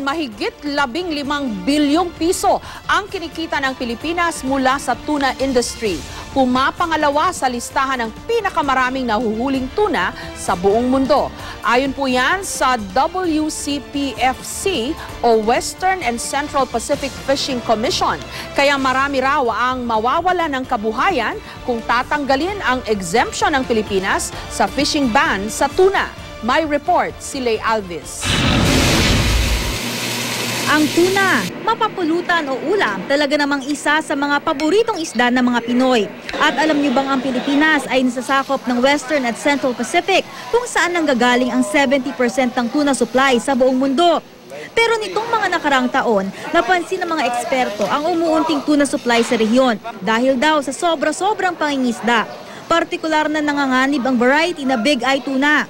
taon, mahigit 15 bilyong piso ang kinikita ng Pilipinas mula sa tuna industry. Pumapangalawa sa listahan ng pinakamaraming nahuhuling tuna sa buong mundo. Ayon po yan sa WCPFC o Western and Central Pacific Fishing Commission. Kaya marami raw ang mawawala ng kabuhayan kung tatanggalin ang exemption ng Pilipinas sa fishing ban sa tuna. May report si Lay Alvis. Ang tuna, mapapulutan o ulam, talaga namang isa sa mga paboritong isda ng mga Pinoy. At alam niyo bang ang Pilipinas ay nasasakop ng Western at Central Pacific kung saan nanggagaling ang 70% ng tuna supply sa buong mundo. Pero nitong mga nakarang taon, napansin ng mga eksperto ang umuunting tuna supply sa rehiyon dahil daw sa sobra-sobrang pangingisda. Partikular na nanganganib ang variety na Big Eye tuna.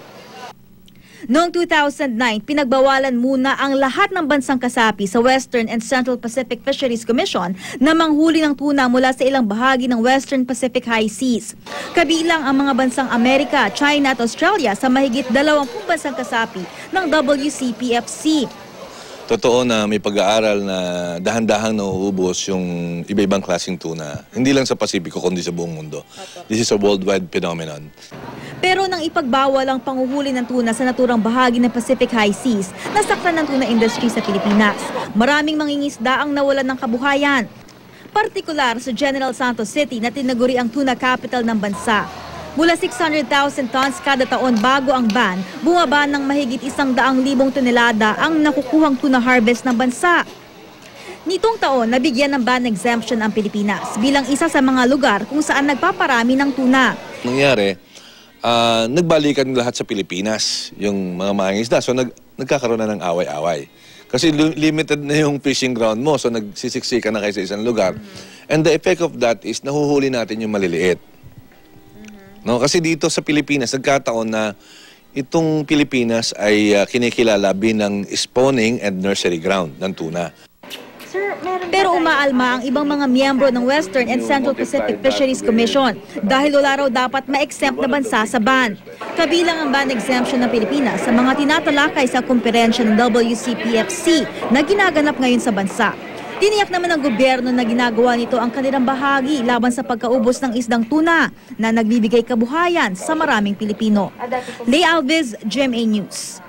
Noong 2009, pinagbawalan muna ang lahat ng bansang kasapi sa Western and Central Pacific Fisheries Commission na manghuli ng tuna mula sa ilang bahagi ng Western Pacific High Seas. Kabilang ang mga bansang Amerika, China at Australia sa mahigit 20 bansang kasapi ng WCPFC. Totoo na may pag-aaral na dahan-dahang nauubos yung iba-ibang klaseng tuna. Hindi lang sa Pasipiko kundi sa buong mundo. This is a worldwide phenomenon. Pero nang ipagbawal ang panguhuli ng tuna sa naturang bahagi ng Pacific High Seas, nasaktan ng tuna industry sa Pilipinas. Maraming mangingisda ang nawalan ng kabuhayan. Partikular sa General Santos City na tinaguri ang tuna capital ng bansa. Mula 600,000 tons kada taon bago ang ban, bumaba ng mahigit 100,000 tonelada ang nakukuhang tuna harvest ng bansa. Nitong taon, nabigyan ng ban exemption ang Pilipinas bilang isa sa mga lugar kung saan nagpaparami ng tuna. Nangyari, nagbalikan lahat sa Pilipinas yung mga mangingisda. So nagkakaroon na ng away-away. Kasi limited na yung fishing ground mo. So nagsisiksikan na kayo sa isang lugar. And the effect of that is nahuhuli natin yung maliliit. No, kasi dito sa Pilipinas, nagkataon na itong Pilipinas ay kinikilala bilang spawning and nursery ground ng tuna. Pero umaalma ang ibang mga miyembro ng Western and Central Pacific Fisheries Commission dahil wala raw dapat ma-exempt na bansa sa ban. Kabilang ang ban exemption ng Pilipinas sa mga tinatalakay sa komperensya ng WCPFC na ginaganap ngayon sa bansa. Tiniyak naman ng gobyerno na ginagawa nito ang kanilang bahagi laban sa pagkaubos ng isdang tuna na nagbibigay kabuhayan sa maraming Pilipino. Lay Alvis, GMA News.